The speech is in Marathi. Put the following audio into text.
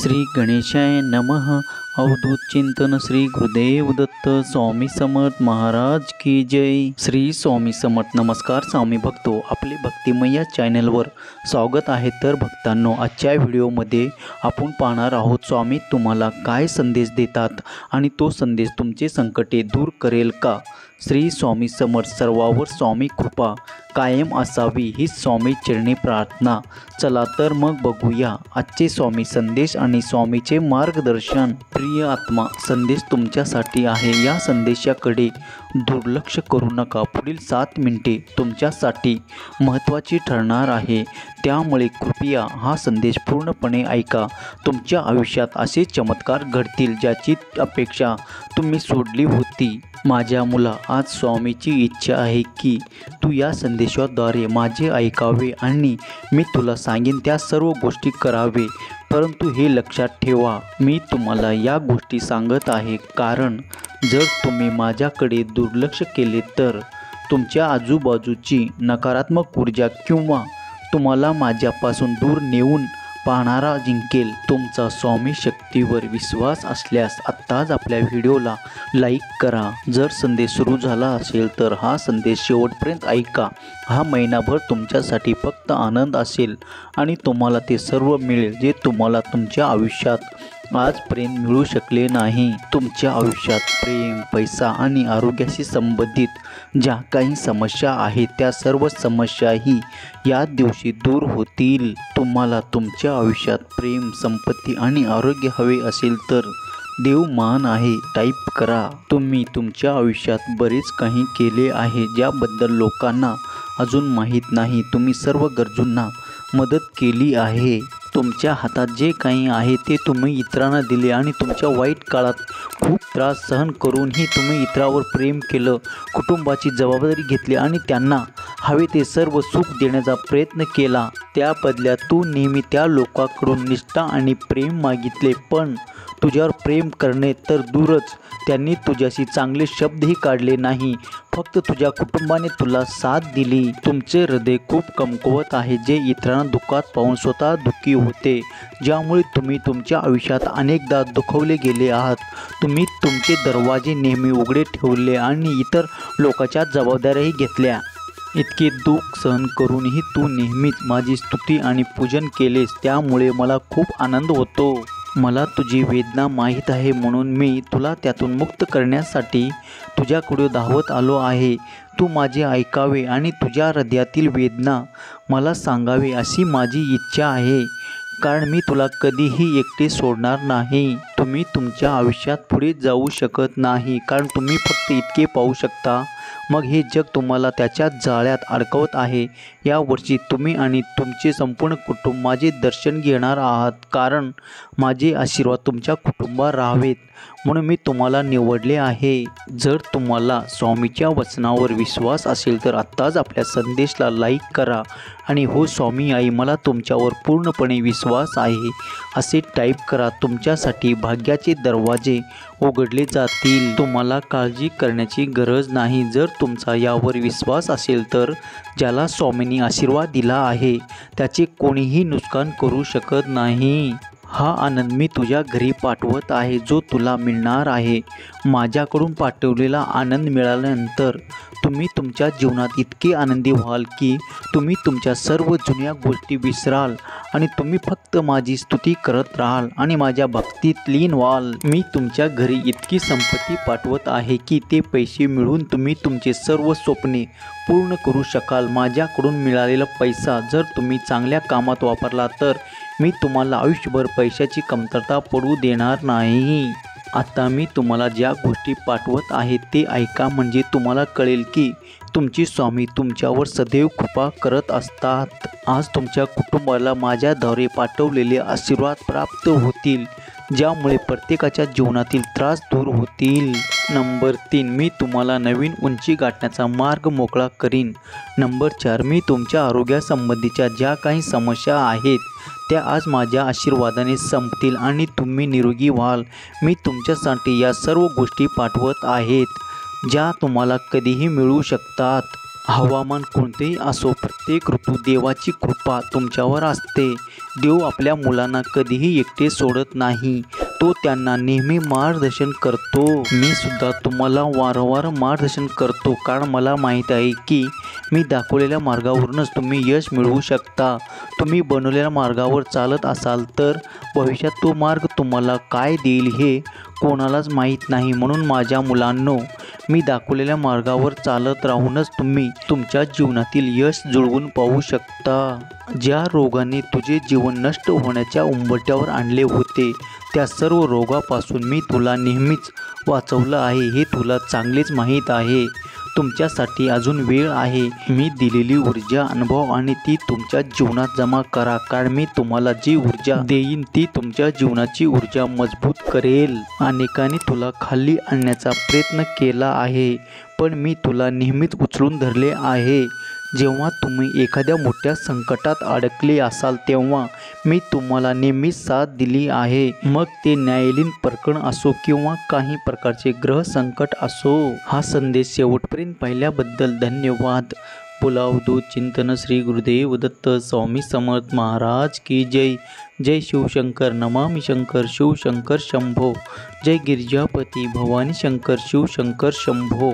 श्री गणेशाय नमः। अवधूत चिंतन श्री गुरुदेव दत्त स्वामी समर्थ महाराज की जय। श्री स्वामी समर्थ। नमस्कार स्वामी भक्तो, आपले भक्तिमय या चॅनलवर स्वागत आहे। तर भक्तांनो, आजच्या व्हिडिओमध्ये आपण पाहणार आहोत स्वामी तुम्हाला काय संदेश देतात आणि तो संदेश तुमचे संकटे दूर करेल का। श्री स्वामी समर्थ। सर्वावर स्वामी कृपा कायम असावी ही स्वामी चरणी प्रार्थना। चला तर मग बघूया आजचे स्वामी संदेश आणि स्वामीचे मार्गदर्शन। प्रिय आत्मा, संदेश तुमच्यासाठी आहे। या संदेशाकडे दुर्लक्ष करू नका। पुढील 7 मिनिटे तुमच्यासाठी महत्त्वाची ठरणार आहे, त्यामुळे कृपया हा संदेश पूर्णपणे ऐका। तुमच्या आयुष्यात असे चमत्कार घडतील ज्याची अपेक्षा तुम्ही सोडली होती। माझ्या मुला, आज स्वामीची इच्छा आहे की तू या संदेशाद्वारे माझे ऐकावे आणि मी तुला सांगेन त्या सर्व गोष्टी करावे। परंतु हे लक्षात ठेवा, मी तुम्हाला या गोष्टी सांगत आहे कारण जर तुम्ही माझ्याकडे दुर्लक्ष केले तर तुमच्या आजूबाजूची नकारात्मक ऊर्जा किंवा तुम्हाला माझ्यापासून दूर नेऊन पाहणारा जिंकेल। तुमचा स्वामी शक्तीवर विश्वास असल्यास आत्ताच आपल्या व्हिडिओला लाईक करा। जर संदेश सुरू झाला असेल तर हा संदेश शेवटपर्यंत ऐका। हा महिनाभर तुमच्यासाठी फक्त आनंद असेल आणि तुम्हाला ते सर्व मिळेल जे तुम्हाला तुमच्या आयुष्यात आजपर्यंत मिळू शकले नाही। तुमच्या आयुष्यात प्रेम, पैसा आणि आरोग्याशी संबंधित ज्या काही समस्या आहेत त्या सर्व समस्याही या दिवशी दूर होतील। तुम्हाला तुमच्या आयुष्यात प्रेम, संपत्ती आणि आरोग्य हवे असेल तर देव महान आहे टाईप करा। तुम्ही तुमच्या आयुष्यात बरेच काही केले आहे ज्याबद्दल लोकांना अजून माहीत नाही। तुम्ही सर्व गरजूंना मदत केली आहे। तुमच्या हातात जे काही आहे ते तुम्ही इतरांना दिले आणि तुमच्या वाईट काळात खूप त्रास सहन करूनही तुम्ही इतरांवर प्रेम केलं, कुटुंबाची जबाबदारी घेतली आणि त्यांना हवे ते सर्व सुख देण्याचा प्रयत्न केला। त्या बदल्यात तू नेहमी त्या लोकांकडून निष्ठा आणि प्रेम मागितले, पण तुझ्यावर प्रेम करणे तर दूरच, त्यांनी तुझ्याशी चांगले शब्दही काढले नाही। फक्त तुझ्या कुटुंबाने तुला साथ दिली। तुमचे हृदय खूप कमकुवत आहे जे इतरांना दुःखात पाहून स्वतः दुःखी होते, ज्यामुळे तुम्ही तुमच्या आयुष्यात अनेकदा दुखवले गेले आहात। तुम्ही तुमचे दरवाजे नेहमी उघडे ठेवले आणि इतर लोकांच्या जबाबदाऱ्याही घेतल्या। इतके दुःख सहन करूनही तू नेहमीच माझी स्तुती आणि पूजन केलेस, त्यामुळे मला खूप आनंद होतो। मला तुझी वेदना माहीत आहे म्हणून मी तुला त्यातून मुक्त करण्यासाठी तुझ्याकडे धावत आलो आहे। तू माझे ऐकावे आणि तुझ्या हृदयातील वेदना मला सांगावे अशी माझी इच्छा आहे, कारण मी तुला कधीही एकटे सोडणार नाही। तुम्ही तुमच्या आयुष्यात पुढे जाऊ शकत नाही कारण तुम्ही फक्त इतके पाहू शकता, मग हे जग तुम्हाला त्याच्या जाळ्यात अडकवत आहे। या वर्षी तुम्ही आणि तुमचे संपूर्ण कुटुंब माझे दर्शन घेणार आहात, कारण माझे आशीर्वाद तुमच्या कुटुंबावर राहावेत म्हणून मी तुम्हाला निवडले आहे। जर तुम्हाला स्वामीच्या वचनावर विश्वास असेल तर आत्ताच आपल्या संदेशाला लाईक करा आणि हो स्वामी आई, मला तुमच्यावर पूर्णपणे विश्वास आहे असे टाईप करा। तुमच्यासाठी भाग्याचे दरवाजे उघडले जातील। तुम्हाला काळजी करण्याची गरज नाही। जर तुमचा यावर विश्वास असेल तर ज्याला स्वामींनी आशीर्वाद दिला आहे त्याचे कोणीही नुकसान करू शकत नाही। हा आनंद मी तुझ्या घरी पाठवत आहे जो तुला मिळणार आहे। माझ्याकडून पाठवलेला आनंद मिळाल्यानंतर तुम्ही तुमच्या जीवनात इतके आनंदी व्हाल की तुम्ही तुमच्या सर्व जुन्या गोष्टी विसराल आणि तुम्ही फक्त माझी स्तुती करत राहाल आणि माझ्या भक्तीत लीन व्हाल। मी तुमच्या घरी इतकी संपत्ती पाठवत आहे की ते पैसे मिळवून तुम्ही तुमचे सर्व स्वप्ने पूर्ण करू शकाल। माझ्याकडून मिळालेला पैसा जर तुम्ही चांगल्या कामात वापरला तर मी तुम्हाला आयुष्यभर पैशाची कमतरता पडू देणार नाही। आता मी तुम्हाला ज्या गोष्टी पाठवत आहे ते ऐका, म्हणजे तुम्हाला कळेल की तुमचे स्वामी तुमच्यावर सदैव कृपा करत असतात। आज तुमच्या कुटुंबाला माझ्याद्वारे पाठवलेले आशीर्वाद प्राप्त होतील, ज्यामुळे प्रत्येकाच्या जीवनातील त्रास दूर होतील। नंबर 3, मी तुम्हाला नवीन उंची गाठण्याचा मार्ग मोकळा करीन। नंबर 4, मी तुमच्या आरोग्यासंबंधीच्या ज्या काही समस्या आहेत त्या आज माझ्या आशीर्वादाने संपतील आणि तुम्ही निरोगी व्हाल। मी तुमच्यासाठी या सर्व गोष्टी पाठवत आहेत ज्या तुम्हाला कधीही मिळू शकतात। हवामान कोणतेही असो, प्रत्येक ऋतू देवाची कृपा तुमच्यावर असते. देव आपल्या मुलांना कधीही एकटे सोडत नाही. तो त्यांना नेहमी मार्गदर्शन करतो. मी सुद्धा तुम्हाला वारंवार मार्गदर्शन करतो, कारण मला माहीत आहे की मी दाखवलेल्या मार्गावरूनच तुम्ही यश मिळवू शकता. तुम्ही बनवलेल्या मार्गावर चालत असाल तर भविष्यात तो मार्ग तुम्हाला काय देईल हे कोणालाच माहीत नाही. म्हणून माझ्या मुलांनो, मी दाखवलेल्या मार्गावर चालत राहूनच तुम्ही तुमच्या जीवनातील यश जुळवून पाहू शकता. ज्या रोगाने तुझे जीवन नष्ट होण्याच्या उंबरठ्यावर आणले होते, त्या सर्व रोगापासून मी तुला नेहमीच वाचवलं आहे हे तुला चांगलेच माहीत आहे. तुमच्यासाठी अजून वेळ आहे. मी दिलेली ऊर्जा अनुभव आणि ती तुमच्या जीवनात जमा करा, कारण मी तुम्हाला जी ऊर्जा देईन ती तुमच्या जीवनाची ऊर्जा मजबूत करेल. अनेकांनी तुला खाली आणण्याचा प्रयत्न केला आहे, पण मी तुला नेहमीच उचलून धरले आहे. जेव्हा तुम्ही एखाद्या मोठ्या संकटात अडकले असाल तेव्हा मी तुम्हाला नेहमीच साथ दिली आहे. मग ते न्यायालयीन प्रकरण असो किंवा काही प्रकारचे ग्रह संकट असो. हा संदेश शेवटपर्यंत पाहिल्याबद्दल धन्यवाद. पुलावदूत चिंतन श्री गुरुदेव दत्त स्वामी समर्थ महाराज की जय. जय शिवशंकर नमामि शंकर शिवशंकर शंभो. जय गिरिजापती भवानी शंकर शिवशंकर शंभो.